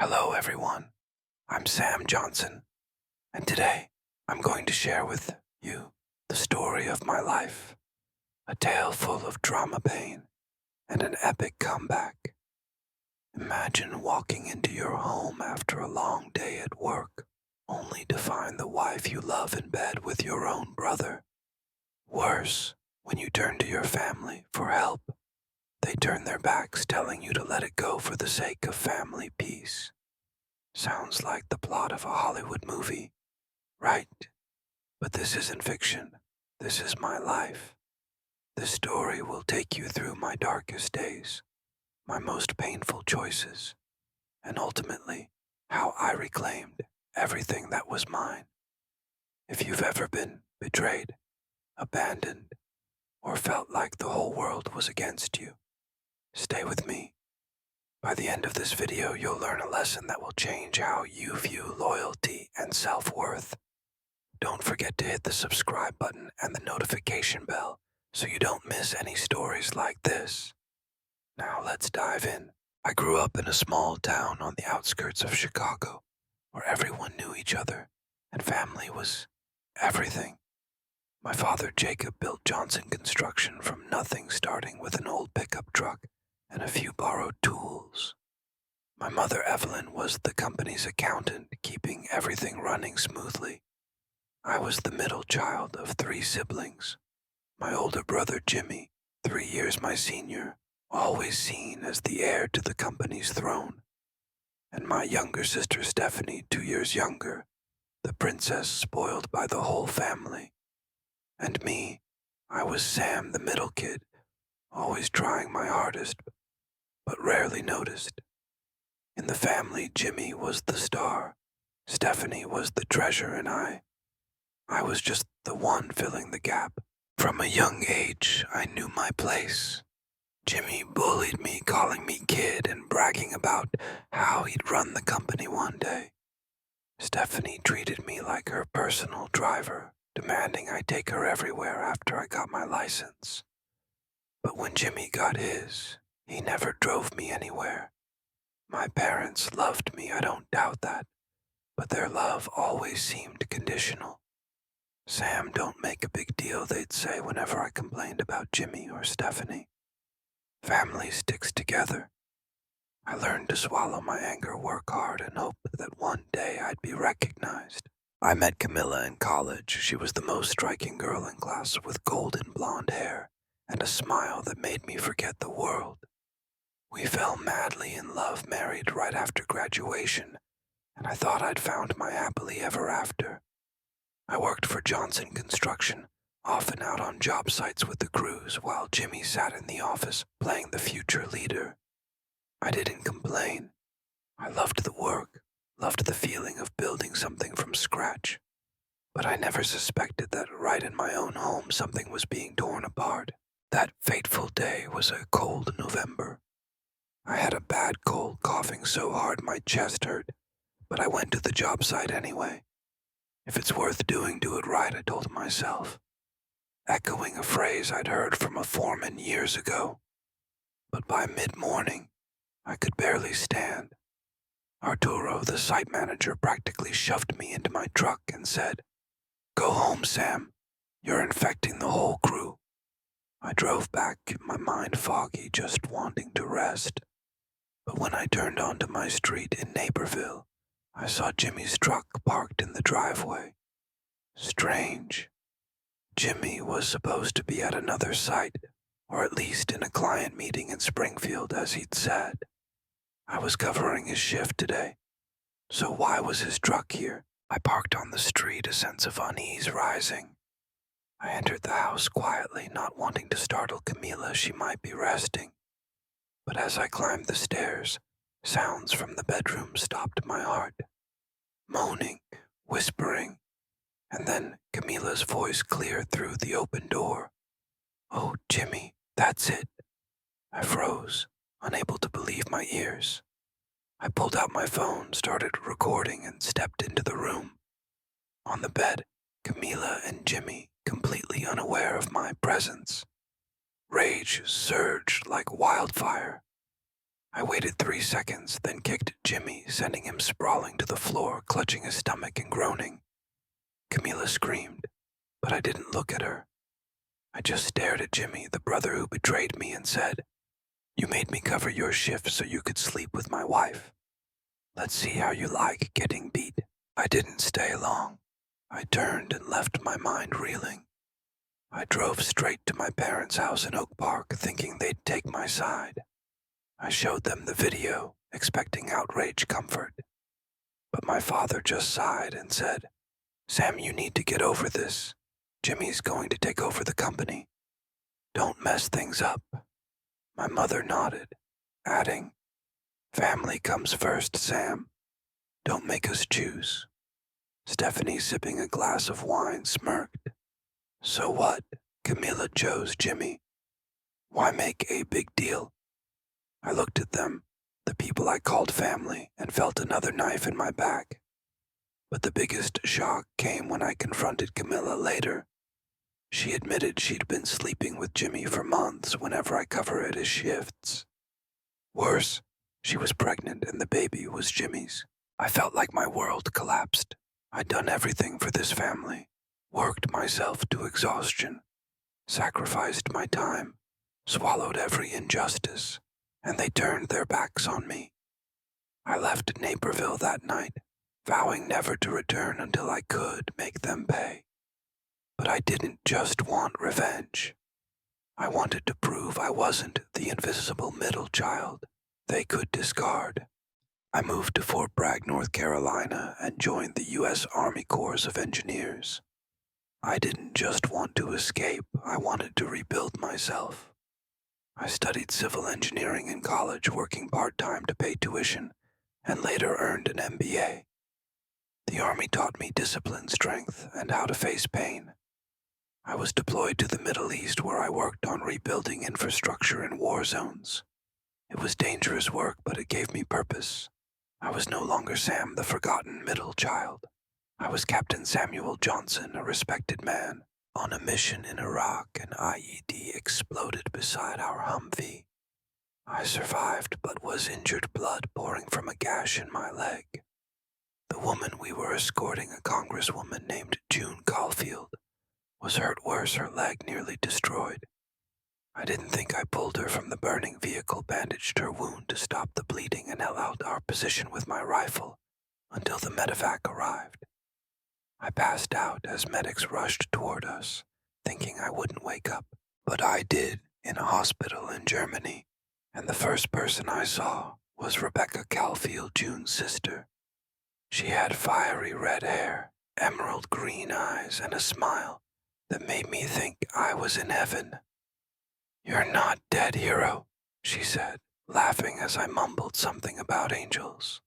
Hello, everyone. I'm Sam Johnson, and today I'm going to share with you the story of my life, a tale full of drama, pain, and an epic comeback. Imagine walking into your home after a long day at work, only to find the wife you love in bed with your own brother. Worse, when you turn to your family for help, they turn their backs, telling you to let it go for the sake of family peace. Sounds like the plot of a Hollywood movie, right? But this isn't fiction. This is my life. This story will take you through my darkest days, my most painful choices, and ultimately, how I reclaimed everything that was mine. If you've ever been betrayed, abandoned, or felt like the whole world was against you, stay with me. By the end of this video, you'll learn a lesson that will change how you view loyalty and self-worth. Don't forget to hit the subscribe button and the notification bell so you don't miss any stories like this. Now let's dive in. I grew up in a small town on the outskirts of Chicago, where everyone knew each other and family was everything. My father Jacob built Johnson Construction from nothing, starting with an old pickup truck and a few borrowed tools. My mother Evelyn was the company's accountant, keeping everything running smoothly. I was the middle child of 3 siblings. My older brother Jimmy, 3 years my senior, always seen as the heir to the company's throne. And my younger sister Stephanie, 2 years younger, the princess spoiled by the whole family. And me, I was Sam, the middle kid, always trying my hardest, but rarely noticed. In the family, Jimmy was the star, Stephanie was the treasure, and I was just the one filling the gap. From a young age, I knew my place. Jimmy bullied me, calling me kid and bragging about how he'd run the company one day. Stephanie treated me like her personal driver, demanding I take her everywhere after I got my license. But when Jimmy got his, he never drove me anywhere. My parents loved me, I don't doubt that, but their love always seemed conditional. Sam, don't make a big deal, they'd say whenever I complained about Jimmy or Stephanie. Family sticks together. I learned to swallow my anger, work hard, and hope that one day I'd be recognized. I met Camilla in college. She was the most striking girl in class with golden blonde hair and a smile that made me forget the world. We fell madly in love, married right after graduation, and I thought I'd found my happily ever after. I worked for Johnson Construction, often out on job sites with the crews, while Jimmy sat in the office playing the future leader. I didn't complain. I loved the work, loved the feeling of building something from scratch. But I never suspected that right in my own home something was being torn apart. That fateful day was a cold November. I had a bad cold, coughing so hard my chest hurt, but I went to the job site anyway. If it's worth doing, do it right, I told myself, echoing a phrase I'd heard from a foreman years ago. But by mid-morning, I could barely stand. Arturo, the site manager, practically shoved me into my truck and said, "Go home, Sam. You're infecting the whole crew." I drove back, my mind foggy, just wanting to rest. But when I turned onto my street in Naperville, I saw Jimmy's truck parked in the driveway. Strange. Jimmy was supposed to be at another site, or at least in a client meeting in Springfield, as he'd said. I was covering his shift today, so why was his truck here? I parked on the street, a sense of unease rising. I entered the house quietly, not wanting to startle Camila, she might be resting. But as I climbed the stairs, sounds from the bedroom stopped my heart. Moaning, whispering, and then Camila's voice cleared through the open door. "Oh, Jimmy, that's it." I froze, unable to believe my ears. I pulled out my phone, started recording, and stepped into the room. On the bed, Camila and Jimmy, completely unaware of my presence. Rage surged like wildfire. I waited 3 seconds, then kicked Jimmy, sending him sprawling to the floor, clutching his stomach and groaning. Camila screamed, but I didn't look at her. I just stared at Jimmy, the brother who betrayed me, and said, "You made me cover your shift so you could sleep with my wife. Let's see how you like getting beat." I didn't stay long. I turned and left, my mind reeling. I drove straight to my parents' house in Oak Park, thinking they'd take my side. I showed them the video, expecting outrage comfort. But my father just sighed and said, "Sam, you need to get over this. Jimmy's going to take over the company. Don't mess things up." My mother nodded, adding, "Family comes first, Sam. Don't make us choose." Stephanie, sipping a glass of wine, smirked. "So what? Camila chose Jimmy. Why make a big deal?" I looked at them, the people I called family, and felt another knife in my back. But the biggest shock came when I confronted Camila later. She admitted she'd been sleeping with Jimmy for months whenever I covered his shifts. Worse, she was pregnant and the baby was Jimmy's. I felt like my world collapsed. I'd done everything for this family, worked myself to exhaustion, sacrificed my time, swallowed every injustice, and they turned their backs on me. I left Naperville that night, vowing never to return until I could make them pay. But I didn't just want revenge. I wanted to prove I wasn't the invisible middle child they could discard. I moved to Fort Bragg, North Carolina, and joined the U.S. Army Corps of Engineers. I didn't just want to escape, I wanted to rebuild myself. I studied civil engineering in college, working part-time to pay tuition, and later earned an MBA. The Army taught me discipline, strength, and how to face pain. I was deployed to the Middle East, where I worked on rebuilding infrastructure in war zones. It was dangerous work, but it gave me purpose. I was no longer Sam, the forgotten middle child. I was Captain Samuel Johnson, a respected man, on a mission in Iraq. An IED exploded beside our Humvee. I survived, but was injured, blood pouring from a gash in my leg. The woman we were escorting, a congresswoman named June Caulfield, was hurt worse, her leg nearly destroyed. I didn't think I pulled her from the burning vehicle, bandaged her wound to stop the bleeding, and held out our position with my rifle until the medevac arrived. I passed out as medics rushed toward us, thinking I wouldn't wake up, but I did in a hospital in Germany, and the first person I saw was Rebecca Caulfield, June's sister. She had fiery red hair, emerald green eyes, and a smile that made me think I was in heaven. "You're not dead, hero," she said, laughing as I mumbled something about angels.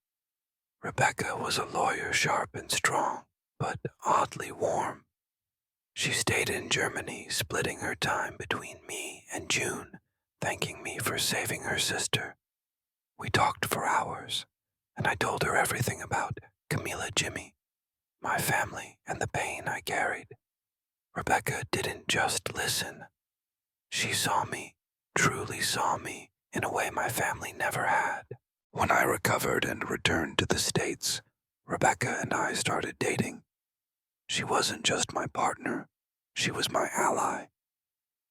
Rebecca was a lawyer, sharp and strong, but oddly warm. She stayed in Germany, splitting her time between me and June, thanking me for saving her sister. We talked for hours, and I told her everything about Camila, Jimmy, my family, and the pain I carried. Rebecca didn't just listen. She saw me, truly saw me, in a way my family never had. When I recovered and returned to the States, Rebecca and I started dating. She wasn't just my partner, she was my ally.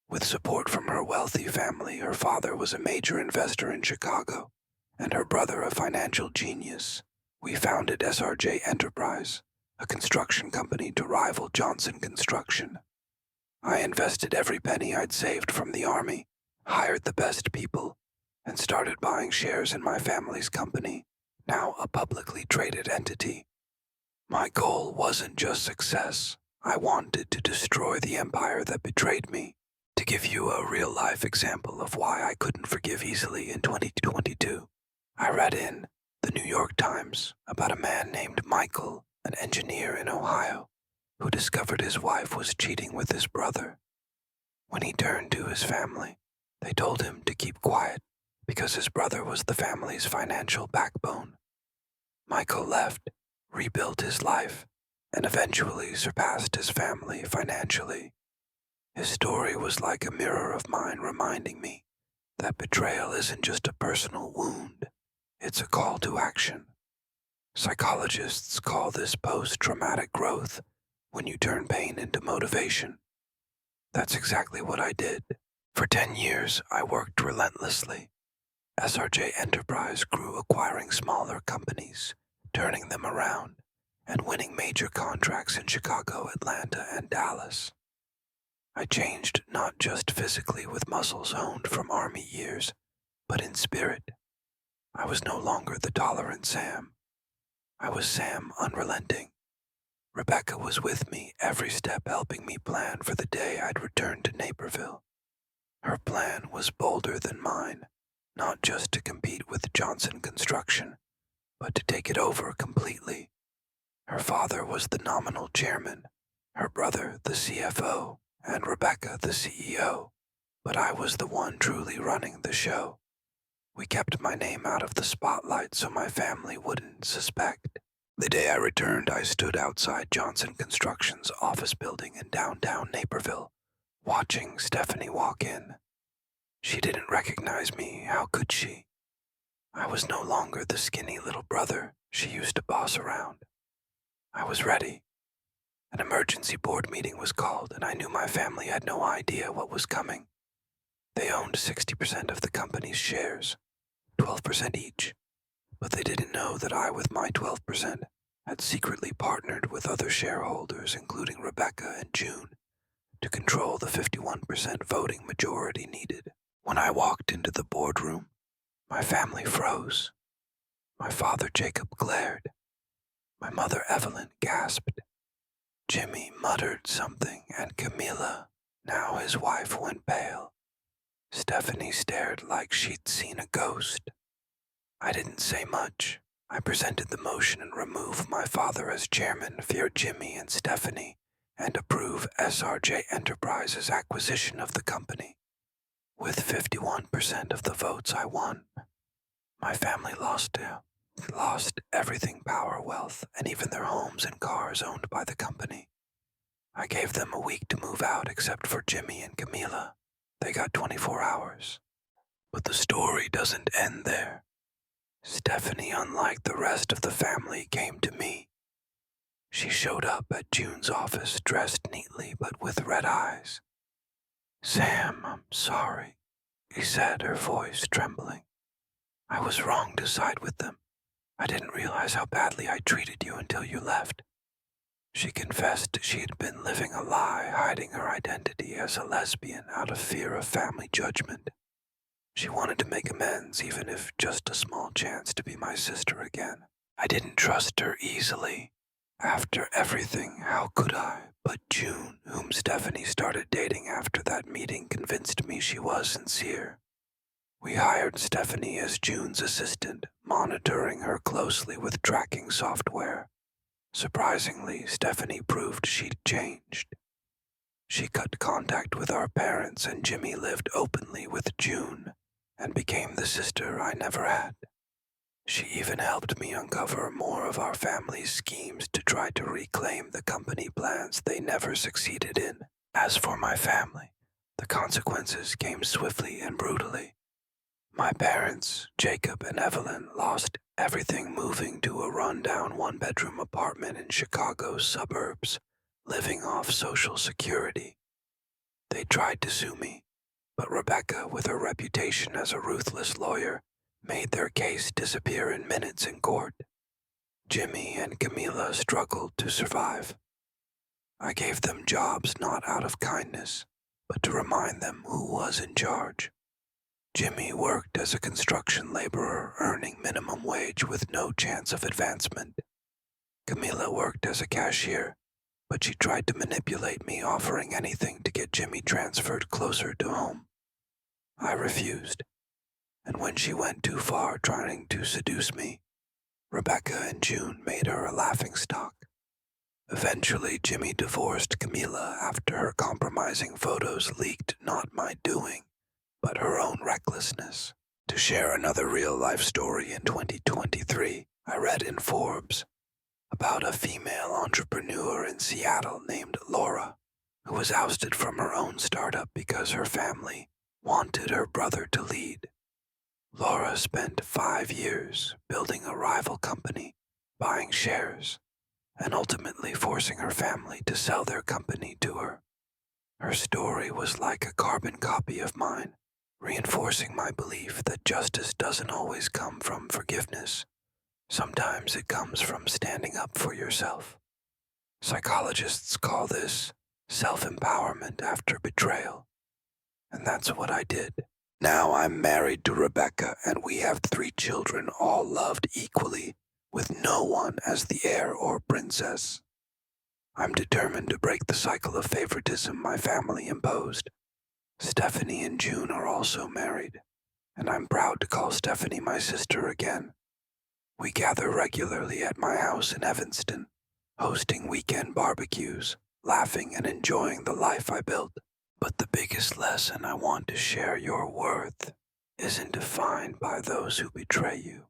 With support from her wealthy family, her father was a major investor in Chicago, and her brother a financial genius, we founded SRJ Enterprise, a construction company to rival Johnson Construction. I invested every penny I'd saved from the Army, hired the best people, and started buying shares in my family's company, now a publicly traded entity. My goal wasn't just success. I wanted to destroy the empire that betrayed me. To give you a real-life example of why I couldn't forgive easily in 2022, I read in the New York Times about a man named Michael, an engineer in Ohio, who discovered his wife was cheating with his brother. When he turned to his family, they told him to keep quiet because his brother was the family's financial backbone. Michael left, rebuilt his life, and eventually surpassed his family financially. His story was like a mirror of mine, reminding me that betrayal isn't just a personal wound, it's a call to action. Psychologists call this post-traumatic growth, when you turn pain into motivation. That's exactly what I did. For 10 years, I worked relentlessly. SRJ Enterprise grew, acquiring smaller companies, turning them around, and winning major contracts in Chicago, Atlanta, and Dallas. I changed not just physically with muscles honed from Army years, but in spirit. I was no longer the tolerant Sam. I was Sam unrelenting. Rebecca was with me every step, helping me plan for the day I'd return to Naperville. Her plan was bolder than mine, not just to compete with Johnson Construction, but to take it over completely. Her father was the nominal chairman, her brother the CFO, and Rebecca the CEO, but I was the one truly running the show. We kept my name out of the spotlight so my family wouldn't suspect. The day I returned, I stood outside Johnson Construction's office building in downtown Naperville, watching Stephanie walk in. She didn't recognize me, how could she? I was no longer the skinny little brother she used to boss around. I was ready. An emergency board meeting was called, and I knew my family had no idea what was coming. They owned 60% of the company's shares, 12% each, but they didn't know that I, with my 12%, had secretly partnered with other shareholders, including Rebecca and June, to control the 51% voting majority needed. When I walked into the boardroom, my family froze. My father Jacob glared. My mother Evelyn gasped. Jimmy muttered something, and Camila, now his wife, went pale. Stephanie stared like she'd seen a ghost. I didn't say much. I presented the motion and removed my father as chairman, fear Jimmy and Stephanie, and approve SRJ Enterprises' acquisition of the company. With 51% of the votes, I won. My family lost everything: power, wealth, and even their homes and cars owned by the company. I gave them a week to move out, except for Jimmy and Camila. They got 24 hours. But the story doesn't end there. Stephanie, unlike the rest of the family, came to me. She showed up at June's office, dressed neatly but with red eyes. "Sam, I'm sorry," she said, her voice trembling. "I was wrong to side with them. I didn't realize how badly I treated you until you left." She confessed she had been living a lie, hiding her identity as a lesbian out of fear of family judgment. She wanted to make amends, even if just a small chance to be my sister again. I didn't trust her easily. After everything, how could I? But June, whom Stephanie started dating after that meeting, convinced me she was sincere. We hired Stephanie as June's assistant, monitoring her closely with tracking software. Surprisingly, Stephanie proved she'd changed. She cut contact with our parents, and Jimmy lived openly with June and became the sister I never had. She even helped me uncover more of our family's schemes to try to reclaim the company plans they never succeeded in. As for my family, the consequences came swiftly and brutally. My parents, Jacob and Evelyn, lost everything, moving to a rundown one-bedroom apartment in Chicago's suburbs, living off Social Security. They tried to sue me, but Rebecca, with her reputation as a ruthless lawyer, made their case disappear in minutes in court. Jimmy and Camila struggled to survive. I gave them jobs not out of kindness, but to remind them who was in charge. Jimmy worked as a construction laborer, earning minimum wage with no chance of advancement. Camila worked as a cashier, but she tried to manipulate me, offering anything to get Jimmy transferred closer to home. I refused, and when she went too far trying to seduce me, Rebecca and June made her a laughingstock. Eventually, Jimmy divorced Camila after her compromising photos leaked, not my doing, but her own recklessness. To share another real-life story, in 2023, I read in Forbes about a female entrepreneur in Seattle named Laura, who was ousted from her own startup because her family wanted her brother to lead. Laura spent 5 years building a rival company, buying shares, and ultimately forcing her family to sell their company to her. Her story was like a carbon copy of mine, reinforcing my belief that justice doesn't always come from forgiveness. Sometimes it comes from standing up for yourself. Psychologists call this self-empowerment after betrayal, and that's what I did. Now I'm married to Rebecca, and we have 3 children, all loved equally, with no one as the heir or princess. I'm determined to break the cycle of favoritism my family imposed. Stephanie and June are also married, and I'm proud to call Stephanie my sister again. We gather regularly at my house in Evanston, hosting weekend barbecues, laughing and enjoying the life I built. But the biggest lesson I want to share: your worth isn't defined by those who betray you,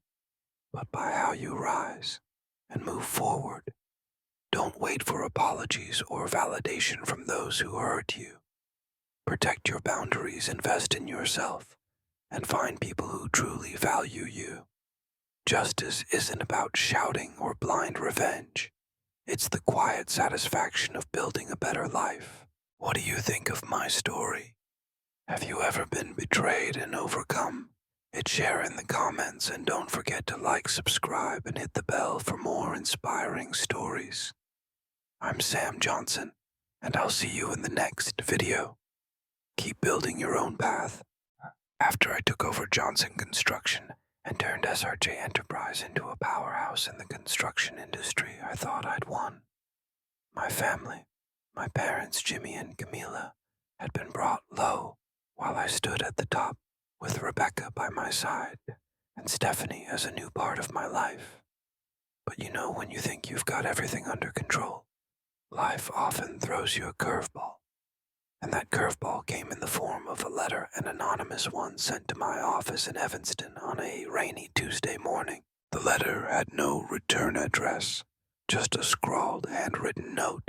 but by how you rise and move forward. Don't wait for apologies or validation from those who hurt you. Protect your boundaries, invest in yourself, and find people who truly value you. Justice isn't about shouting or blind revenge. It's the quiet satisfaction of building a better life. What do you think of my story? Have you ever been betrayed and overcome? Share in the comments, and don't forget to like, subscribe, and hit the bell for more inspiring stories. I'm Sam Johnson, and I'll see you in the next video. Keep building your own path. After I took over Johnson Construction and turned SRJ Enterprise into a powerhouse in the construction industry, I thought I'd won. My family, my parents Jimmy and Camila, had been brought low while I stood at the top, with Rebecca by my side and Stephanie as a new part of my life. But you know, when you think you've got everything under control, life often throws you a curveball. And that curveball came in the form of a letter, an anonymous one sent to my office in Evanston on a rainy Tuesday morning. The letter had no return address, just a scrawled, handwritten note.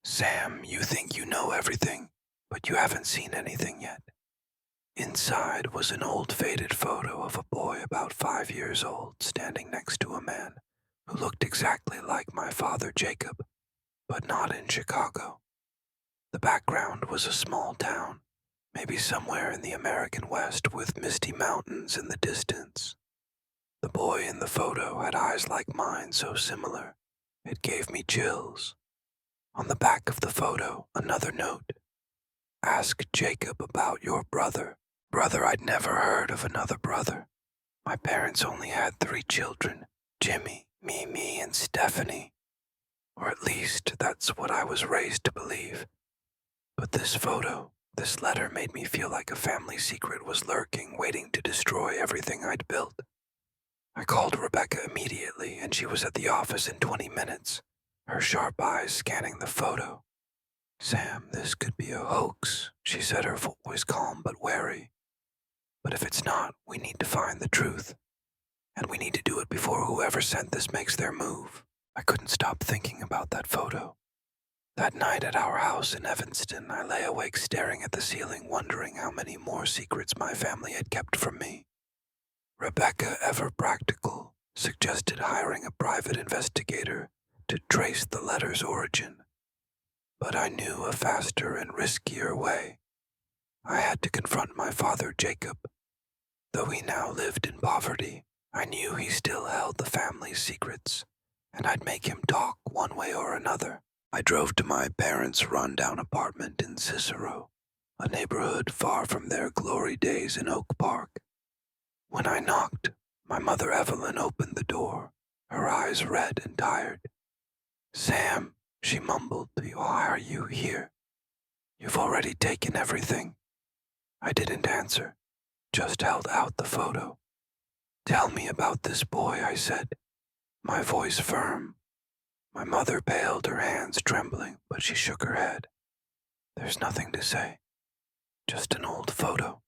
Sam, you think you know everything, but you haven't seen anything yet. Inside was an old faded photo of a boy about 5 years old standing next to a man who looked exactly like my father Jacob, but not in Chicago. The background was a small town, maybe somewhere in the American West, with misty mountains in the distance. The boy in the photo had eyes like mine, so similar, it gave me chills. On the back of the photo, another note. Ask Jacob about your brother. I'd never heard of another brother. My parents only had 3 children, Jimmy, Mimi, and Stephanie. Or at least, that's what I was raised to believe. But this photo, this letter, made me feel like a family secret was lurking, waiting to destroy everything I'd built. I called Rebecca immediately, and she was at the office in 20 minutes, her sharp eyes scanning the photo. Sam, this could be a hoax, she said, her voice calm but wary. But if it's not, we need to find the truth. And we need to do it before whoever sent this makes their move. I couldn't stop thinking about that photo. That night at our house in Evanston, I lay awake staring at the ceiling, wondering how many more secrets my family had kept from me. Rebecca, ever practical, suggested hiring a private investigator to trace the letter's origin. But I knew a faster and riskier way. I had to confront my father, Jacob. Though he now lived in poverty, I knew he still held the family's secrets, and I'd make him talk one way or another. I drove to my parents' rundown apartment in Cicero, a neighborhood far from their glory days in Oak Park. When I knocked, my mother Evelyn opened the door, her eyes red and tired. Sam, she mumbled, why are you here? You've already taken everything. I didn't answer, just held out the photo. Tell me about this boy, I said, my voice firm. My mother paled, her hands trembling, but she shook her head. There's nothing to say, just an old photo.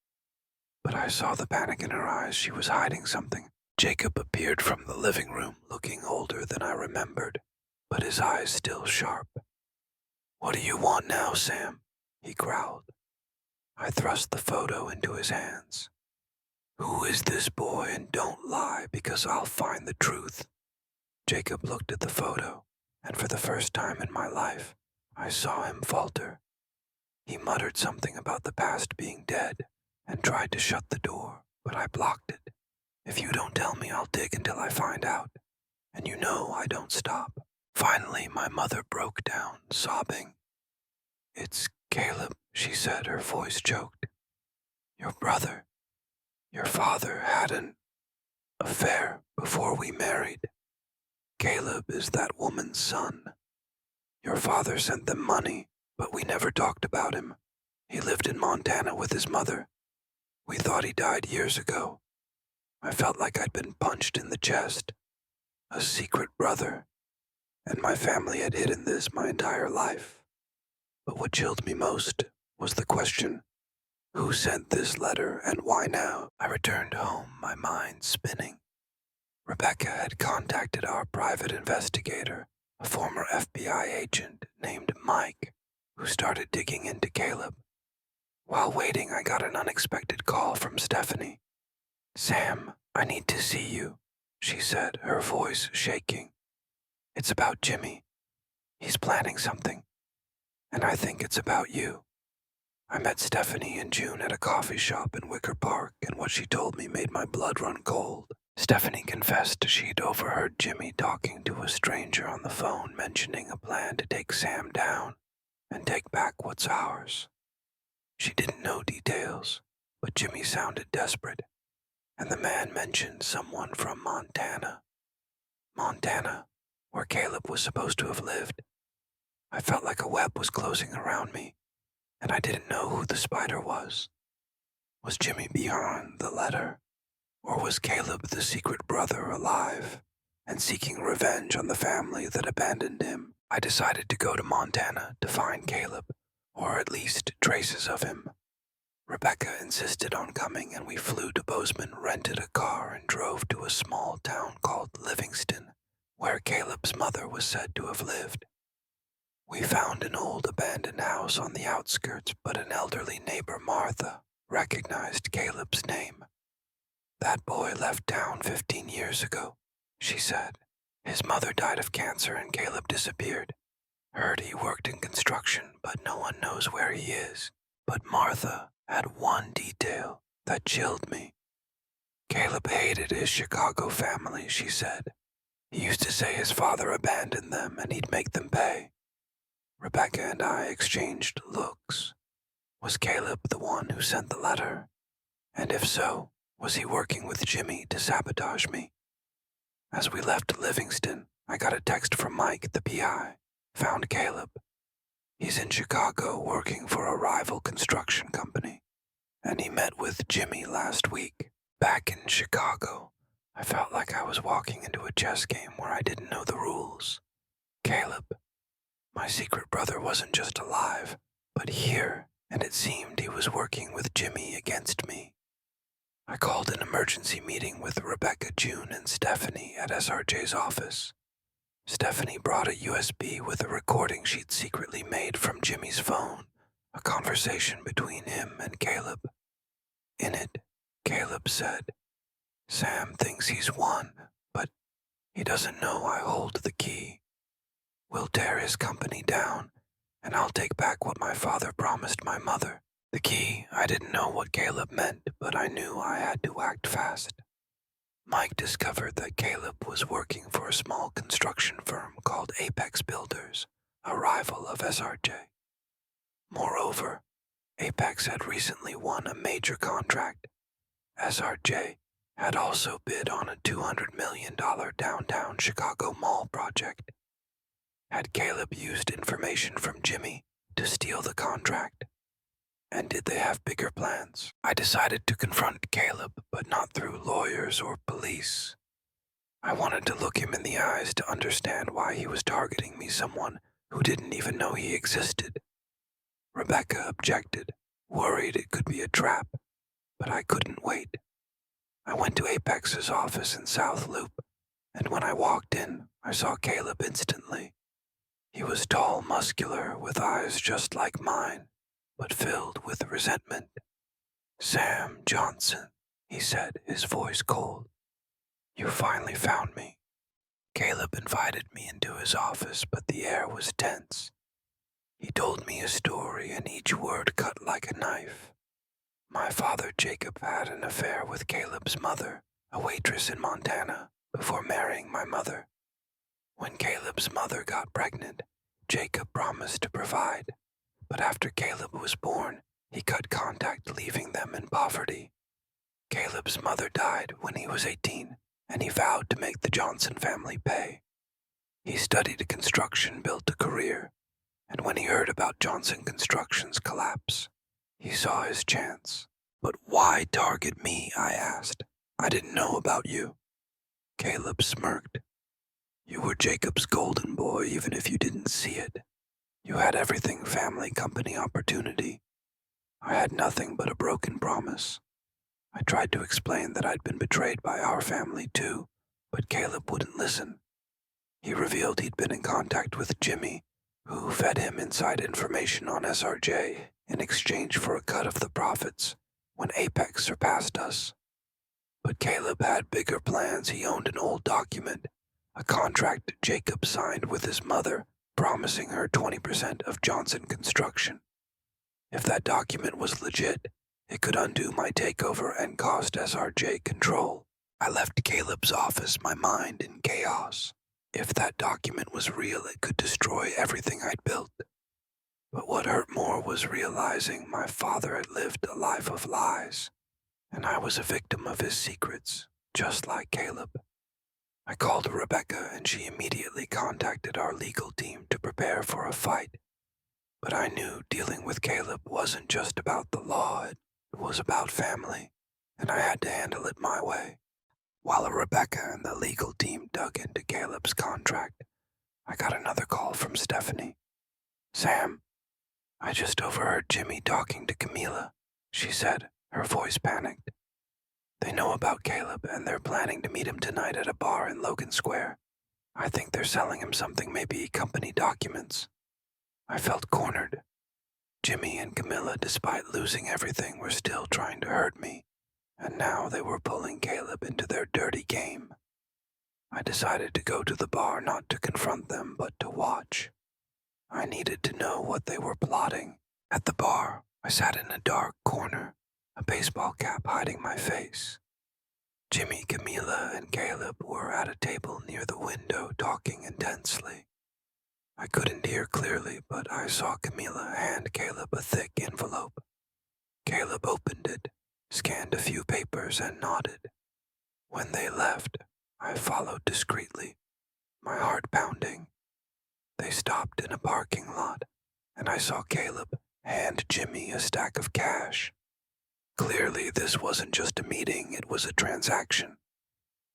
But I saw the panic in her eyes. She was hiding something. Jacob appeared from the living room, looking older than I remembered, but his eyes still sharp. What do you want now, Sam? He growled. I thrust the photo into his hands. "Who is this boy, and don't lie, because I'll find the truth." Jacob looked at the photo, and for the first time in my life, I saw him falter. He muttered something about the past being dead and tried to shut the door, but I blocked it. "If you don't tell me, I'll dig until I find out, and you know I don't stop." Finally, my mother broke down, sobbing. "It's Caleb," she said, her voice choked. "Your brother. Your father had an affair before we married. Caleb is that woman's son. Your father sent them money, but we never talked about him. He lived in Montana with his mother. We thought he died years ago. I felt like I'd been punched in the chest. A secret brother. And my family had hidden this my entire life. But what chilled me most was the question, who sent this letter and why now?" I returned home, my mind spinning. Rebecca had contacted our private investigator, a former FBI agent named Mike, who started digging into Caleb. While waiting, I got an unexpected call from Stephanie. "Sam, I need to see you," she said, her voice shaking. "It's about Jimmy. He's planning something, and I think it's about you." I met Stephanie in June at a coffee shop in Wicker Park, and what she told me made my blood run cold. Stephanie confessed she'd overheard Jimmy talking to a stranger on the phone, mentioning a plan to take Sam down and take back what's ours. She didn't know details, but Jimmy sounded desperate, and the man mentioned someone from Montana. Montana, where Caleb was supposed to have lived. I felt like a web was closing around me, and I didn't know who the spider was. Was Jimmy beyond the letter? Or was Caleb the secret brother alive and seeking revenge on the family that abandoned him? I decided to go to Montana to find Caleb, or at least traces of him. Rebecca insisted on coming, and we flew to Bozeman, rented a car, and drove to a small town called Livingston, where Caleb's mother was said to have lived. We found an old abandoned house on the outskirts, but an elderly neighbor, Martha, recognized Caleb's name. "That boy left town 15 years ago," she said. "His mother died of cancer and Caleb disappeared. Heard he worked in construction, but no one knows where he is." But Martha had one detail that chilled me. Caleb hated his Chicago family, she said. He used to say his father abandoned them and he'd make them pay. Rebecca and I exchanged looks. Was Caleb the one who sent the letter? And if so, was he working with Jimmy to sabotage me? As we left Livingston, I got a text from Mike, the PI. Found Caleb. He's in Chicago working for a rival construction company, and he met with Jimmy last week. Back in Chicago, I felt like I was walking into a chess game where I didn't know the rules. Caleb, my secret brother, wasn't just alive, but here, and it seemed he was working with Jimmy against me. I called an emergency meeting with Rebecca, June, and Stephanie at SRJ's office. Stephanie brought a USB with a recording she'd secretly made from Jimmy's phone, a conversation between him and Caleb. In it, Caleb said, "Sam thinks he's won, but he doesn't know I hold the key. We'll tear his company down, and I'll take back what my father promised my mother." The key, I didn't know what Caleb meant, but I knew I had to act fast. Mike discovered that Caleb was working for a small construction firm called Apex Builders, a rival of SRJ. Moreover, Apex had recently won a major contract. SRJ had also bid on a $200 million downtown Chicago mall project. Had Caleb used information from Jimmy to steal the contract? And did they have bigger plans? I decided to confront Caleb, but not through lawyers or police. I wanted to look him in the eyes to understand why he was targeting me, someone who didn't even know he existed. Rebecca objected, worried it could be a trap, but I couldn't wait. I went to Apex's office in South Loop, and when I walked in, I saw Caleb instantly. He was tall, muscular, with eyes just like mine, but filled with resentment. "Sam Johnson," he said, his voice cold. "You finally found me." Caleb invited me into his office, but the air was tense. He told me a story, and each word cut like a knife. My father Jacob had an affair with Caleb's mother, a waitress in Montana, before marrying my mother. When Caleb's mother got pregnant, Jacob promised to provide, but after Caleb was born, he cut contact, leaving them in poverty. Caleb's mother died when he was 18, and he vowed to make the Johnson family pay. He studied construction, built a career, and when he heard about Johnson Construction's collapse, he saw his chance. "But why target me?" I asked. "I didn't know about you." Caleb smirked. "You were Jacob's golden boy, even if you didn't see it. You had everything: family, company, opportunity. I had nothing but a broken promise." I tried to explain that I'd been betrayed by our family too, but Caleb wouldn't listen. He revealed he'd been in contact with Jimmy, who fed him inside information on SRJ in exchange for a cut of the profits when Apex surpassed us. But Caleb had bigger plans. He owned an old document, a contract Jacob signed with his mother, promising her 20% of Johnson Construction. If that document was legit, it could undo my takeover and cost SRJ control. I left Caleb's office, my mind in chaos. If that document was real, it could destroy everything I'd built. But what hurt more was realizing my father had lived a life of lies, and I was a victim of his secrets, just like Caleb. I called Rebecca, and she immediately contacted our legal team to prepare for a fight. But I knew dealing with Caleb wasn't just about the law, it was about family, and I had to handle it my way. While Rebecca and the legal team dug into Caleb's contract, I got another call from Stephanie. "Sam, I just overheard Jimmy talking to Camila," she said, her voice panicked. "They know about Caleb, and they're planning to meet him tonight at a bar in Logan Square. I think they're selling him something, maybe company documents." I felt cornered. Jimmy and Camilla, despite losing everything, were still trying to hurt me, and now they were pulling Caleb into their dirty game. I decided to go to the bar, not to confront them, but to watch. I needed to know what they were plotting. At the bar, I sat in a dark corner, a baseball cap hiding my face. Jimmy, Camila, and Caleb were at a table near the window talking intensely. I couldn't hear clearly, but I saw Camila hand Caleb a thick envelope. Caleb opened it, scanned a few papers, and nodded. When they left, I followed discreetly, my heart pounding. They stopped in a parking lot, and I saw Caleb hand Jimmy a stack of cash. Clearly, this wasn't just a meeting, it was a transaction.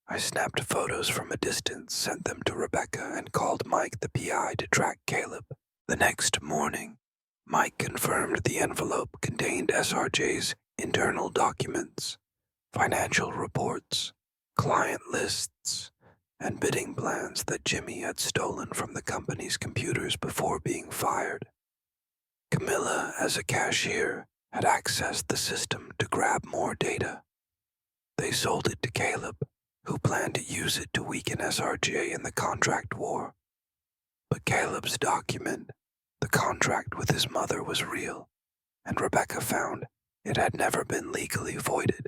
I snapped photos from a distance, sent them to Rebecca, and called Mike, the PI, to track Caleb. The next morning, Mike confirmed the envelope contained SRJ's internal documents, financial reports, client lists, and bidding plans that Jimmy had stolen from the company's computers before being fired. Camilla, as a cashier, had accessed the system to grab more data. They sold it to Caleb, who planned to use it to weaken SRJ in the contract war. But Caleb's document, the contract with his mother, was real, and Rebecca found it had never been legally voided.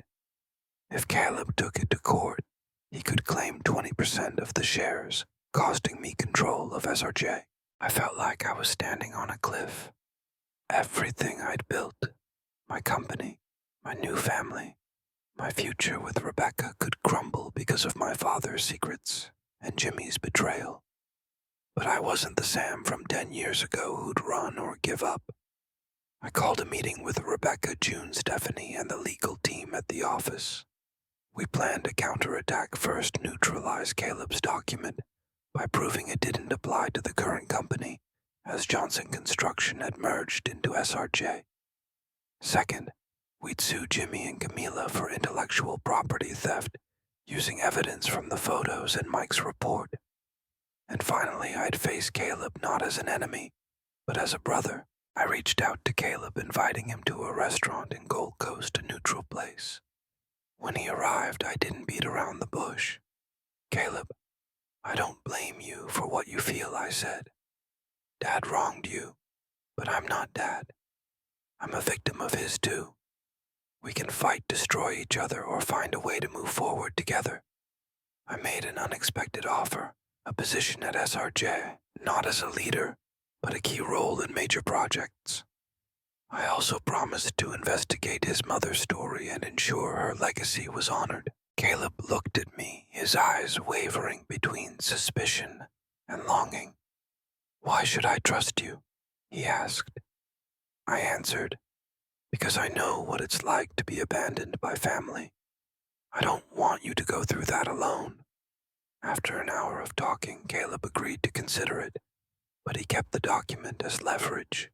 If Caleb took it to court, he could claim 20% of the shares, costing me control of SRJ. I felt like I was standing on a cliff. Everything I'd built, my company, my new family, my future with Rebecca, could crumble because of my father's secrets and Jimmy's betrayal. But I wasn't the Sam from 10 years ago who'd run or give up. I called a meeting with Rebecca, June, Stephanie, and the legal team at the office. We planned a counterattack: first, neutralize Caleb's document by proving it didn't apply to the current company, as Johnson Construction had merged into SRJ. Second, we'd sue Jimmy and Camila for intellectual property theft, using evidence from the photos and Mike's report. And finally, I'd face Caleb not as an enemy, but as a brother, I reached out to Caleb, inviting him to a restaurant in Gold Coast, a neutral place. When he arrived, I didn't beat around the bush. "Caleb, I don't blame you for what you feel," I said. "Dad wronged you, but I'm not Dad. I'm a victim of his too. We can fight, destroy each other, or find a way to move forward together." I made an unexpected offer, a position at SRJ, not as a leader, but a key role in major projects. I also promised to investigate his mother's story and ensure her legacy was honored. Caleb looked at me, his eyes wavering between suspicion and longing. "Why should I trust you?" he asked. I answered, "Because I know what it's like to be abandoned by family. I don't want you to go through that alone." After an hour of talking, Caleb agreed to consider it, but he kept the document as leverage.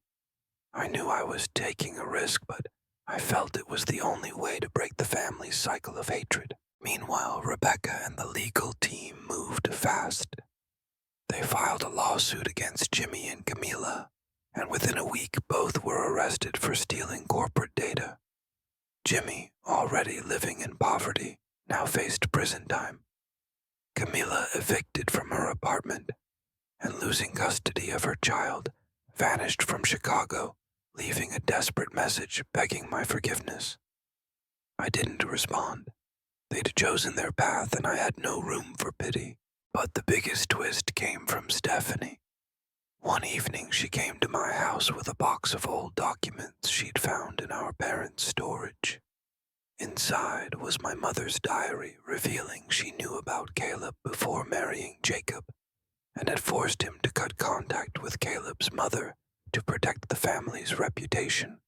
I knew I was taking a risk, but I felt it was the only way to break the family's cycle of hatred. Meanwhile, Rebecca and the legal team moved fast. They filed a lawsuit against Jimmy and Camila, and within a week both were arrested for stealing corporate data. Jimmy, already living in poverty, now faced prison time. Camila, evicted from her apartment and losing custody of her child, vanished from Chicago, leaving a desperate message begging my forgiveness. I didn't respond. They'd chosen their path and I had no room for pity. But the biggest twist came from Stephanie. One evening she came to my house with a box of old documents she'd found in our parents' storage. Inside was my mother's diary revealing she knew about Caleb before marrying Jacob and had forced him to cut contact with Caleb's mother to protect the family's reputation.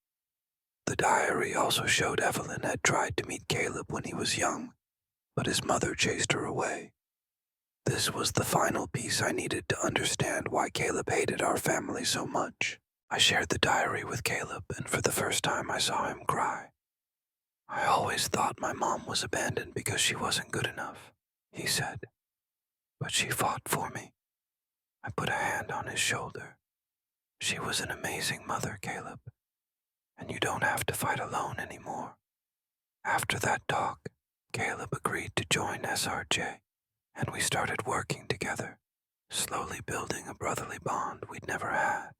The diary also showed Evelyn had tried to meet Caleb when he was young, but his mother chased her away. This was the final piece I needed to understand why Caleb hated our family so much. I shared the diary with Caleb, and for the first time I saw him cry. "I always thought my mom was abandoned because she wasn't good enough," he said. "But she fought for me." I put a hand on his shoulder. "She was an amazing mother, Caleb, and you don't have to fight alone anymore." After that talk, Caleb agreed to join SRJ, and we started working together, slowly building a brotherly bond we'd never had.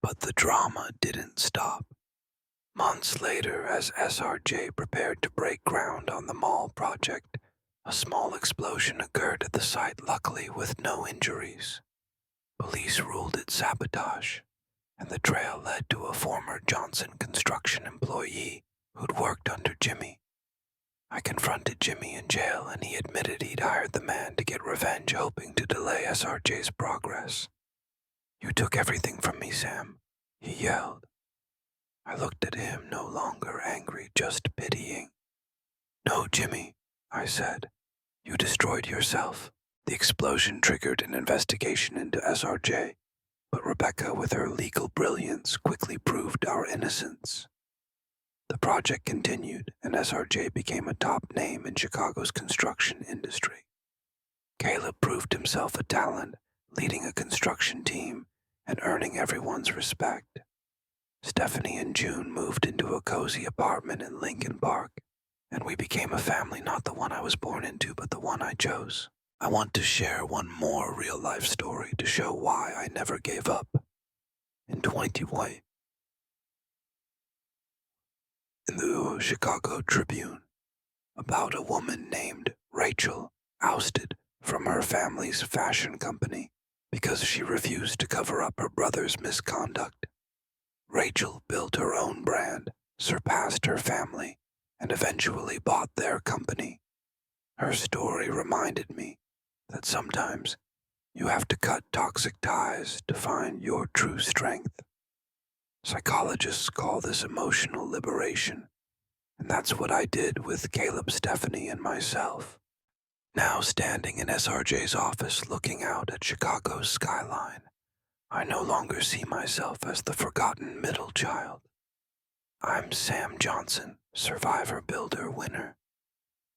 But the drama didn't stop. Months later, as SRJ prepared to break ground on the mall project, a small explosion occurred at the site, luckily with no injuries. Police ruled it sabotage, and the trail led to a former Johnson construction employee who'd worked under Jimmy. I confronted Jimmy in jail, and he admitted he'd hired the man to get revenge, hoping to delay SRJ's progress. "You took everything from me, Sam," he yelled. I looked at him, no longer angry, just pitying. "No, Jimmy," I said. "You destroyed yourself." The explosion triggered an investigation into SRJ, but Rebecca, with her legal brilliance, quickly proved our innocence. The project continued, and SRJ became a top name in Chicago's construction industry. Caleb proved himself a talent, leading a construction team and earning everyone's respect. Stephanie and June moved into a cozy apartment in Lincoln Park, and we became a family, not the one I was born into, but the one I chose. I want to share one more real-life story to show why I never gave up. In the Chicago Tribune, about a woman named Rachel ousted from her family's fashion company because she refused to cover up her brother's misconduct. Rachel built her own brand, surpassed her family, and eventually bought their company. Her story reminded me that sometimes you have to cut toxic ties to find your true strength. Psychologists call this emotional liberation, and that's what I did with Caleb, Stephanie, and myself. Now standing in SRJ's office looking out at Chicago's skyline, I no longer see myself as the forgotten middle child. I'm Sam Johnson, survivor, builder, winner.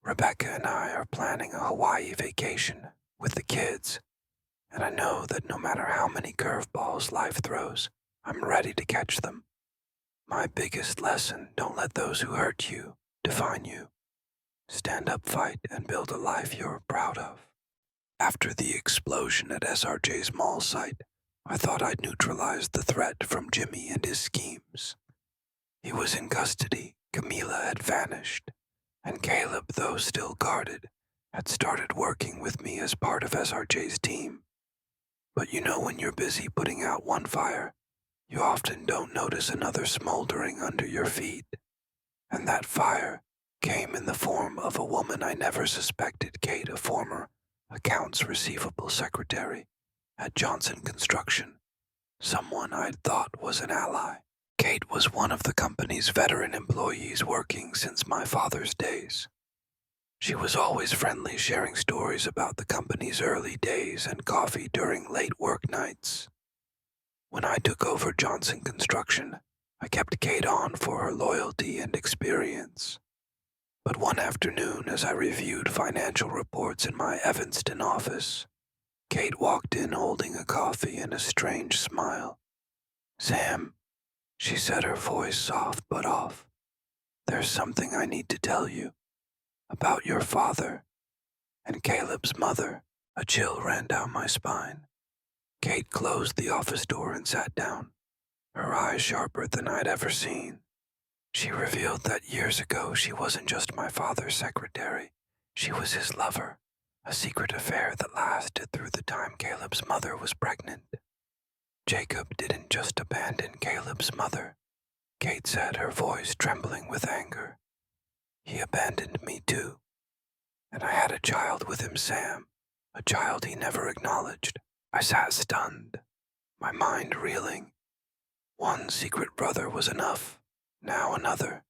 Rebecca and I are planning a Hawaii vacation with the kids, and I know that no matter how many curveballs life throws, I'm ready to catch them. My biggest lesson: don't let those who hurt you define you. Stand up, fight, and build a life you're proud of. After the explosion at SRJ's mall site, I thought I'd neutralized the threat from Jimmy and his schemes. He was in custody, Camila had vanished, and Caleb, though still guarded, had started working with me as part of SRJ's team. But you know, when you're busy putting out one fire, you often don't notice another smoldering under your feet. And that fire came in the form of a woman I never suspected, Kate, a former accounts receivable secretary at Johnson Construction, someone I'd thought was an ally. Kate was one of the company's veteran employees working since my father's days. She was always friendly, sharing stories about the company's early days and coffee during late work nights. When I took over Johnson Construction, I kept Kate on for her loyalty and experience. But one afternoon, as I reviewed financial reports in my Evanston office, Kate walked in holding a coffee and a strange smile. "Sam," she said, her voice soft but off, "there's something I need to tell you about your father and Caleb's mother." A chill ran down my spine. Kate closed the office door and sat down, her eyes sharper than I'd ever seen. She revealed that years ago she wasn't just my father's secretary, she was his lover, a secret affair that lasted through the time Caleb's mother was pregnant. Jacob didn't just abandon Caleb's mother, Kate said, her voice trembling with anger. He abandoned me too. And I had a child with him, Sam, a child he never acknowledged. I sat stunned, my mind reeling. One secret brother was enough, now another.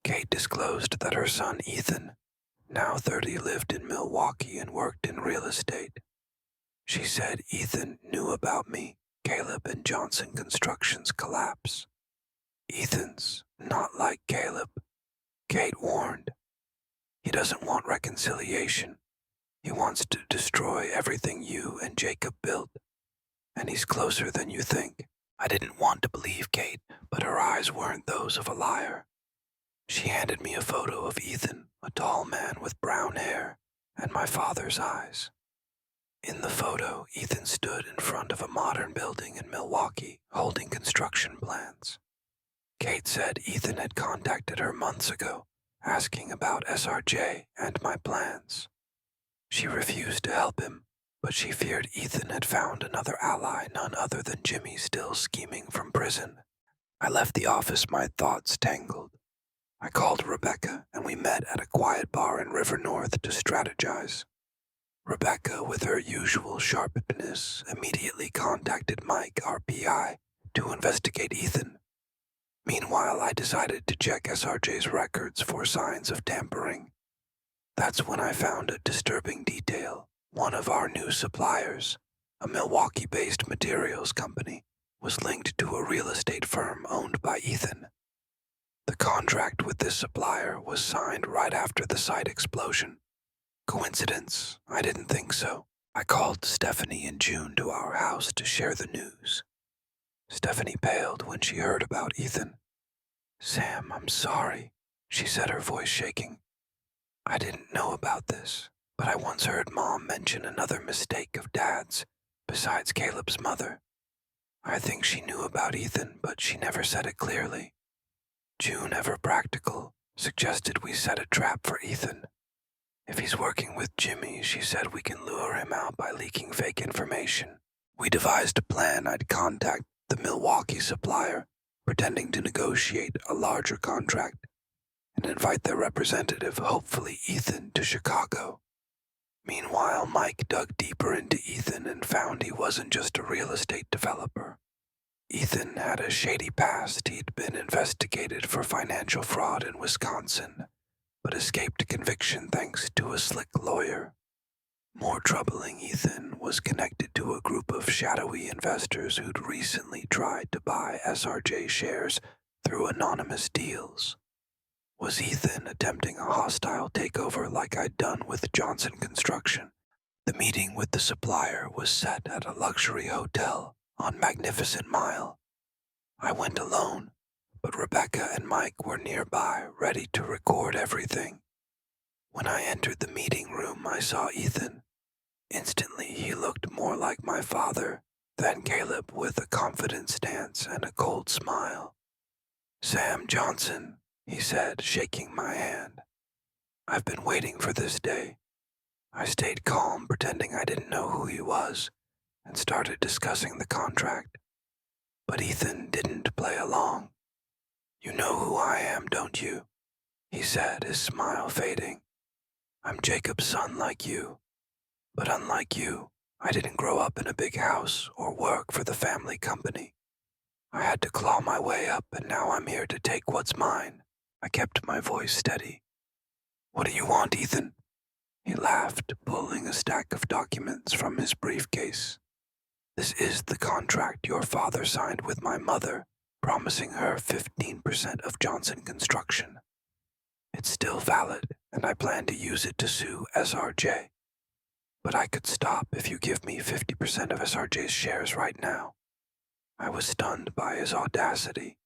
Kate disclosed that her son Ethan, now 30, lived in Milwaukee and worked in real estate. She said Ethan knew about me, Caleb, and Johnson Construction's collapse. Ethan's not like Caleb, Kate warned. He doesn't want reconciliation. He wants to destroy everything you and Jacob built. And he's closer than you think. I didn't want to believe Kate, but her eyes weren't those of a liar. She handed me a photo of Ethan, a tall man with brown hair, and my father's eyes. In the photo, Ethan stood in front of a modern building in Milwaukee, holding construction plans. Kate said Ethan had contacted her months ago, asking about SRJ and my plans. She refused to help him, but she feared Ethan had found another ally, none other than Jimmy, still scheming from prison. I left the office, my thoughts tangled. I called Rebecca, and we met at a quiet bar in River North to strategize. Rebecca, with her usual sharpness, immediately contacted Mike, our PI, to investigate Ethan. Meanwhile, I decided to check SRJ's records for signs of tampering. That's when I found a disturbing detail. One of our new suppliers, a Milwaukee-based materials company, was linked to a real estate firm owned by Ethan. The contract with this supplier was signed right after the site explosion. Coincidence? I didn't think so. I called Stephanie in June to our house to share the news. Stephanie paled when she heard about Ethan. "Sam, I'm sorry," she said, her voice shaking. "I didn't know about this, but I once heard Mom mention another mistake of Dad's, besides Caleb's mother. I think she knew about Ethan, but she never said it clearly. June, ever practical, suggested we set a trap for Ethan. If he's working with Jimmy, she said we can lure him out by leaking fake information. We devised a plan. I'd contact the Milwaukee supplier, pretending to negotiate a larger contract, and invite their representative, hopefully Ethan, to Chicago. Meanwhile, Mike dug deeper into Ethan and found he wasn't just a real estate developer. Ethan had a shady past. He'd been investigated for financial fraud in Wisconsin, but escaped conviction thanks to a slick lawyer. More troubling, Ethan was connected to a group of shadowy investors who'd recently tried to buy SRJ shares through anonymous deals. Was Ethan attempting a hostile takeover like I'd done with Johnson Construction? The meeting with the supplier was set at a luxury hotel on Magnificent Mile. I went alone, but Rebecca and Mike were nearby, ready to record everything. When I entered the meeting room, I saw Ethan. Instantly, he looked more like my father than Caleb, with a confident stance and a cold smile. "Sam Johnson," he said, shaking my hand. "I've been waiting for this day." I stayed calm, pretending I didn't know who he was, and started discussing the contract. But Ethan didn't play along. "You know who I am, don't you?" he said, his smile fading. "I'm Jacob's son like you. But unlike you, I didn't grow up in a big house or work for the family company. I had to claw my way up, and now I'm here to take what's mine." I kept my voice steady. "What do you want, Ethan?" He laughed, pulling a stack of documents from his briefcase. "This is the contract your father signed with my mother, promising her 15% of Johnson Construction. It's still valid, and I plan to use it to sue SRJ. But I could stop if you give me 50% of SRJ's shares right now." I was stunned by his audacity.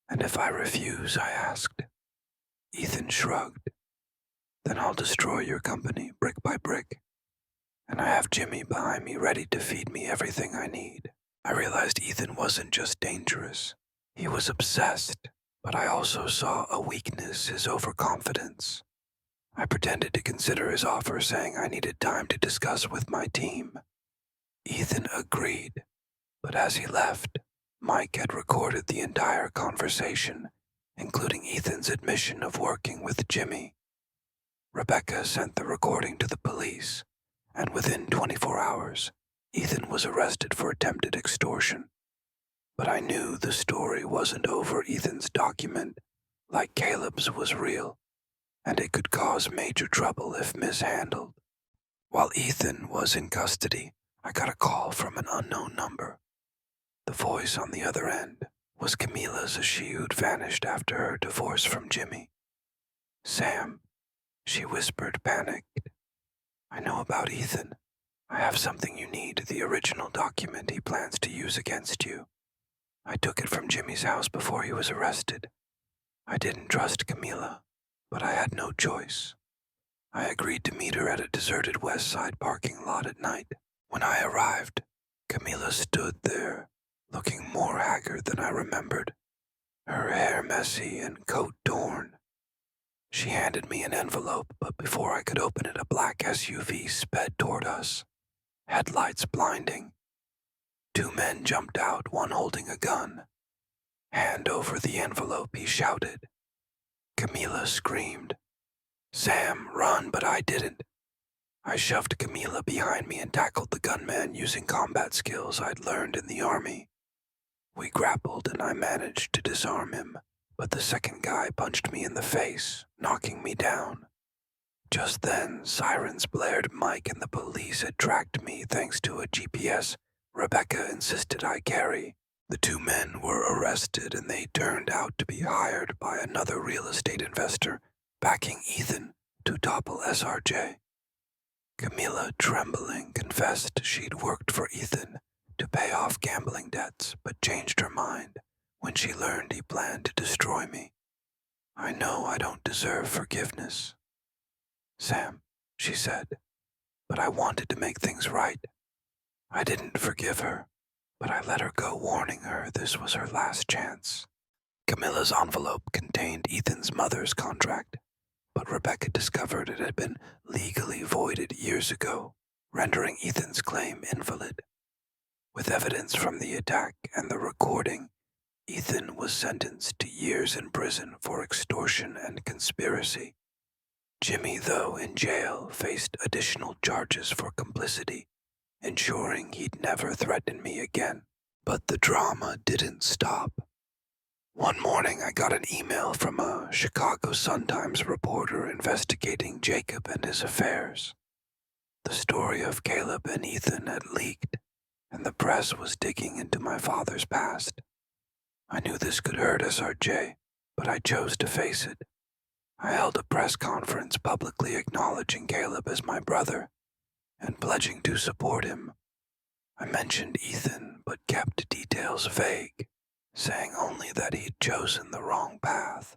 "And if I refuse?" I asked. Ethan shrugged. "Then I'll destroy your company brick by brick. And I have Jimmy behind me ready to feed me everything I need." I realized Ethan wasn't just dangerous. He was obsessed, but I also saw a weakness: his overconfidence. I pretended to consider his offer, saying I needed time to discuss with my team. Ethan agreed, but as he left, Mike had recorded the entire conversation, including Ethan's admission of working with Jimmy. Rebecca sent the recording to the police, and within 24 hours, Ethan was arrested for attempted extortion. But I knew the story wasn't over. Ethan's document, like Caleb's, was real, and it could cause major trouble if mishandled. While Ethan was in custody, I got a call from an unknown number. The voice on the other end was Camila's, she who'd vanished after her divorce from Jimmy. "Sam," she whispered, panicked. "I know about Ethan. I have something you need, the original document he plans to use against you. I took it from Jimmy's house before he was arrested. I didn't trust Camila, but I had no choice. I agreed to meet her at a deserted West Side parking lot at night. When I arrived, Camila stood there, looking more haggard than I remembered, her hair messy and coat torn. She handed me an envelope, but before I could open it, a black SUV sped toward us, headlights blinding. 2 men jumped out, one holding a gun. "Hand over the envelope," he shouted. Camila screamed. "Sam, run," but I didn't. I shoved Camila behind me and tackled the gunman using combat skills I'd learned in the army. We grappled and I managed to disarm him, but the second guy punched me in the face, knocking me down. Just then, sirens blared. Mike and the police had tracked me thanks to a GPS Rebecca insisted I carry. The 2 men were arrested, and they turned out to be hired by another real estate investor, backing Ethan to topple SRJ. Camila, trembling, confessed she'd worked for Ethan to pay off gambling debts, but changed her mind when she learned he planned to destroy me. "I know I don't deserve forgiveness, Sam," she said, "but I wanted to make things right. I didn't forgive her, but I let her go, warning her this was her last chance." Camila's envelope contained Ethan's mother's contract, but Rebecca discovered it had been legally voided years ago, rendering Ethan's claim invalid. With evidence from the attack and the recording, Ethan was sentenced to years in prison for extortion and conspiracy. Jimmy, though in jail, faced additional charges for complicity, ensuring he'd never threaten me again. But the drama didn't stop. One morning, I got an email from a Chicago Sun-Times reporter investigating Jacob and his affairs. The story of Caleb and Ethan had leaked, and the press was digging into my father's past. I knew this could hurt SRJ, but I chose to face it. I held a press conference publicly acknowledging Caleb as my brother and pledging to support him. I mentioned Ethan, but kept details vague, saying only that he'd chosen the wrong path.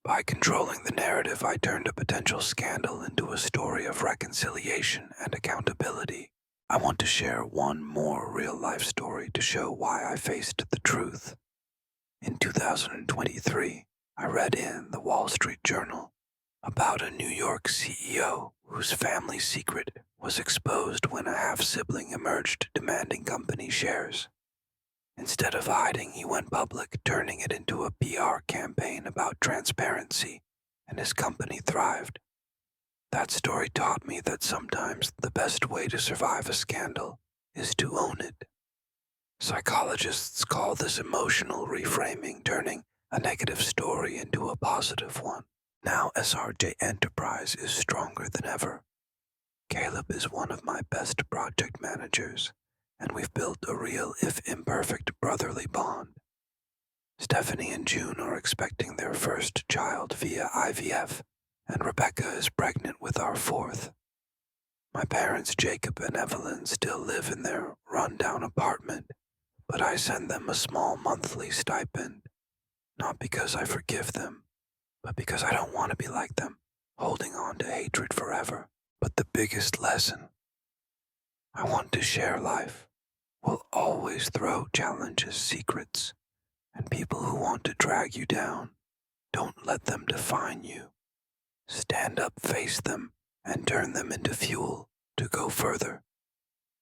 By controlling the narrative, I turned a potential scandal into a story of reconciliation and accountability. I want to share one more real-life story to show why I faced the truth. In 2023, I read in the Wall Street Journal about a New York CEO whose family secret was exposed when a half-sibling emerged demanding company shares. Instead of hiding, he went public, turning it into a PR campaign about transparency, and his company thrived. That story taught me that sometimes the best way to survive a scandal is to own it. Psychologists call this emotional reframing, turning a negative story into a positive one. Now SRJ Enterprise is stronger than ever. Caleb is one of my best project managers, and we've built a real, if imperfect, brotherly bond. Stephanie and June are expecting their first child via IVF, and Rebecca is pregnant with our fourth. My parents, Jacob and Evelyn, still live in their run-down apartment, but I send them a small monthly stipend, not because I forgive them, but because I don't want to be like them, holding on to hatred forever. But the biggest lesson: I want to share life. Will always throw challenges, secrets, and people who want to drag you down. Don't let them define you. Stand up, face them, and turn them into fuel to go further.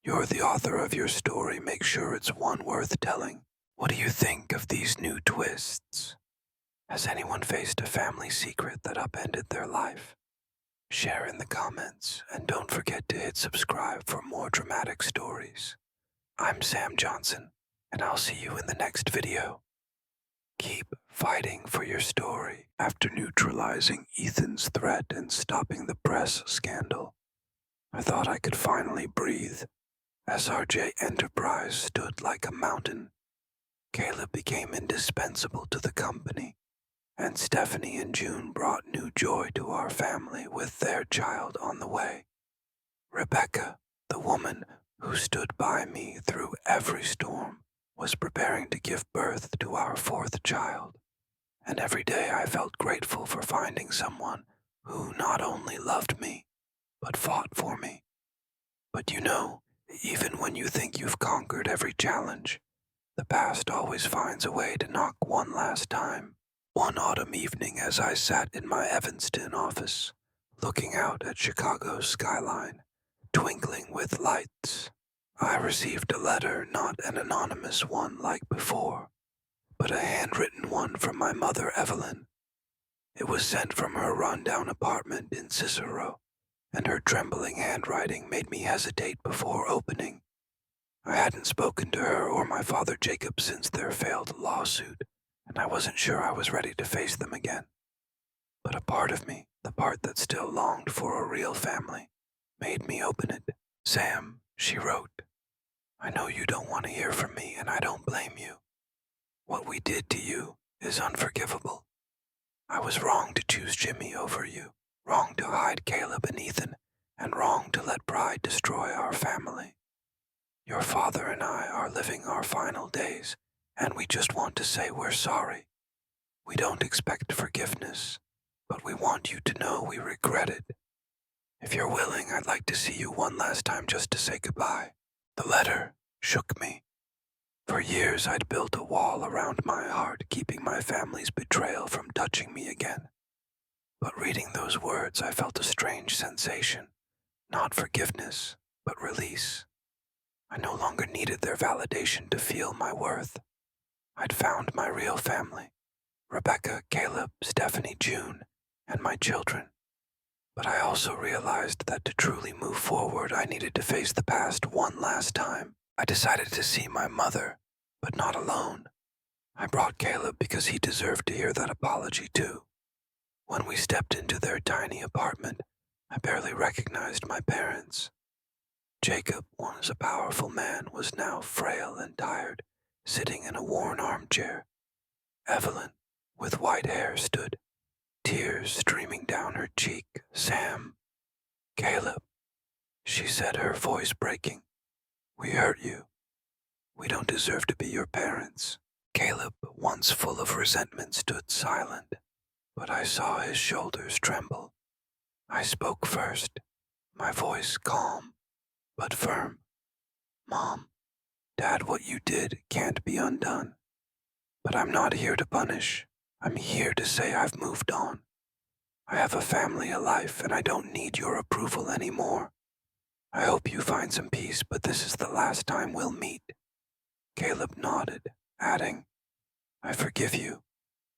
You're the author of your story. Make sure it's one worth telling. What do you think of these new twists? Has anyone faced a family secret that upended their life? Share in the comments, and don't forget to hit subscribe for more dramatic stories. I'm Sam Johnson, and I'll see you in the next video. Keep fighting for your story. After neutralizing Ethan's threat and stopping the press scandal, I thought I could finally breathe. SRJ Enterprise stood like a mountain. Caleb became indispensable to the company, and Stephanie and June brought new joy to our family with their child on the way. Rebecca, the woman who stood by me through every storm, was preparing to give birth to our fourth child, and every day I felt grateful for finding someone who not only loved me, but fought for me. But you know, even when you think you've conquered every challenge, the past always finds a way to knock one last time. One autumn evening, as I sat in my Evanston office, looking out at Chicago's skyline, twinkling with lights, I received a letter, not an anonymous one like before, but a handwritten one from my mother, Evelyn. It was sent from her run-down apartment in Cicero, and her trembling handwriting made me hesitate before opening. I hadn't spoken to her or my father Jacob since their failed lawsuit, and I wasn't sure I was ready to face them again. But a part of me, the part that still longed for a real family, made me open it. Sam, she wrote, I know you don't want to hear from me, and I don't blame you. What we did to you is unforgivable. I was wrong to choose Jimmy over you, wrong to hide Caleb and Ethan, and wrong to let pride destroy our family. Your father and I are living our final days, and we just want to say we're sorry. We don't expect forgiveness, but we want you to know we regret it. If you're willing, I'd like to see you one last time just to say goodbye. The letter shook me. For years, I'd built a wall around my heart, keeping my family's betrayal from touching me again. But reading those words, I felt a strange sensation. Not forgiveness, but release. I no longer needed their validation to feel my worth. I'd found my real family: Rebecca, Caleb, Stephanie, June, and my children. But I also realized that to truly move forward, I needed to face the past one last time. I decided to see my mother, but not alone. I brought Caleb because he deserved to hear that apology too. When we stepped into their tiny apartment, I barely recognized my parents. Jacob, once a powerful man, was now frail and tired, sitting in a worn armchair. Evelyn, with white hair, stood, tears streaming down her cheek. Sam, Caleb, she said, her voice breaking. We hurt you. We don't deserve to be your parents. Caleb, once full of resentment, stood silent, but I saw his shoulders tremble. I spoke first, my voice calm but firm. Mom, Dad, what you did can't be undone. But I'm not here to punish. I'm here to say I've moved on. I have a family, a life, and I don't need your approval anymore. I hope you find some peace, but this is the last time we'll meet. Caleb nodded, adding, I forgive you,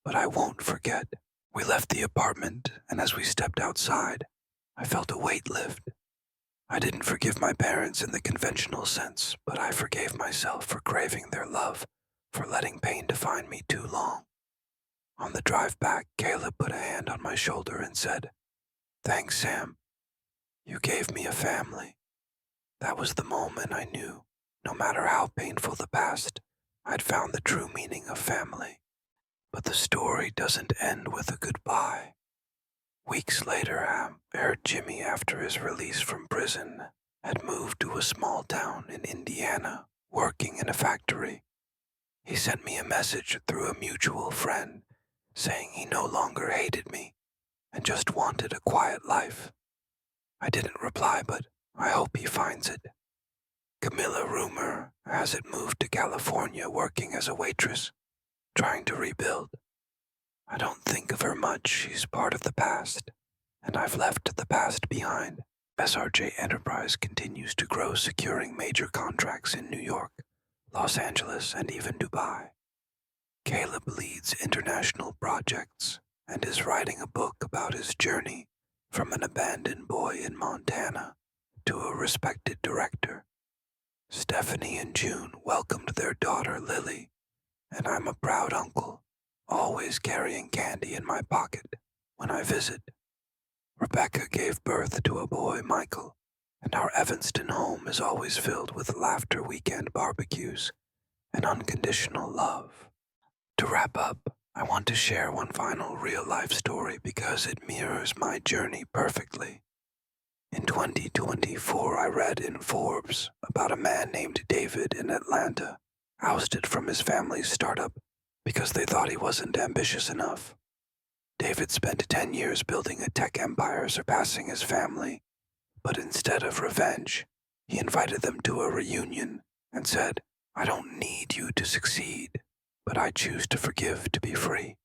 but I won't forget. We left the apartment, and as we stepped outside, I felt a weight lift. I didn't forgive my parents in the conventional sense, but I forgave myself for craving their love, for letting pain define me too long. On the drive back, Caleb put a hand on my shoulder and said, Thanks, Sam. You gave me a family. That was the moment I knew, no matter how painful the past, I'd found the true meaning of family. But the story doesn't end with a goodbye. Weeks later, I heard Jimmy, after his release from prison, had moved to a small town in Indiana, working in a factory. He sent me a message through a mutual friend, saying he no longer hated me and just wanted a quiet life. I didn't reply, but I hope he finds it. Camilla Rumor has it moved to California working as a waitress, trying to rebuild. I don't think of her much, she's part of the past, and I've left the past behind. SRJ Enterprise continues to grow, securing major contracts in New York, Los Angeles, and even Dubai. Caleb leads international projects and is writing a book about his journey from an abandoned boy in Montana to a respected director. Stephanie and June welcomed their daughter Lily, and I'm a proud uncle, always carrying candy in my pocket when I visit. Rebecca gave birth to a boy, Michael, and our Evanston home is always filled with laughter, weekend barbecues, and unconditional love. To wrap up, I want to share one final real-life story because it mirrors my journey perfectly. In 2024, I read in Forbes about a man named David in Atlanta, ousted from his family's startup because they thought he wasn't ambitious enough. David spent 10 years building a tech empire surpassing his family, but instead of revenge, he invited them to a reunion and said, I don't need you to succeed, but I choose to forgive to be free.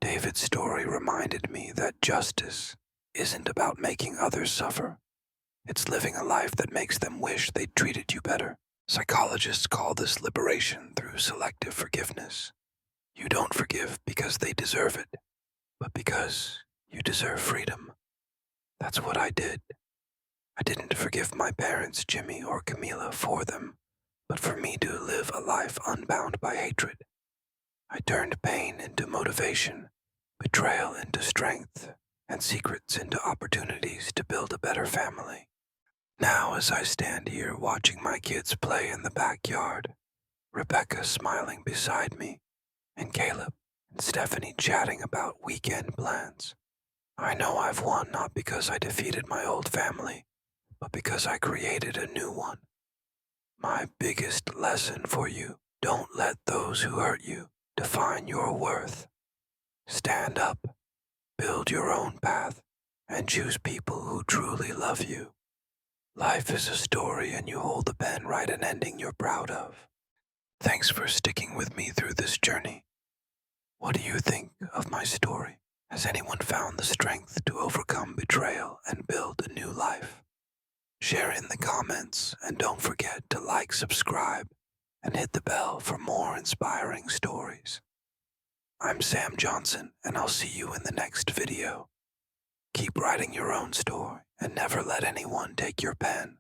David's story reminded me that justice isn't about making others suffer. It's living a life that makes them wish they'd treated you better. Psychologists call this liberation through selective forgiveness. You don't forgive because they deserve it, but because you deserve freedom. That's what I did. I didn't forgive my parents, Jimmy or Camila, for them, but for me to live a life unbound by hatred. I turned pain into motivation, betrayal into strength, and secrets into opportunities to build a better family. Now, as I stand here watching my kids play in the backyard, Rebecca smiling beside me, and Caleb and Stephanie chatting about weekend plans, I know I've won not because I defeated my old family, but because I created a new one. My biggest lesson for you, don't let those who hurt you define your worth. Stand up, build your own path, and choose people who truly love you. Life is a story and you hold the pen, write an ending you're proud of. Thanks for sticking with me through this journey. What do you think of my story? Has anyone found the strength to overcome betrayal and build a new life? Share in the comments and don't forget to like, subscribe, and hit the bell for more inspiring stories. I'm Sam Johnson, and I'll see you in the next video. Keep writing your own story and never let anyone take your pen.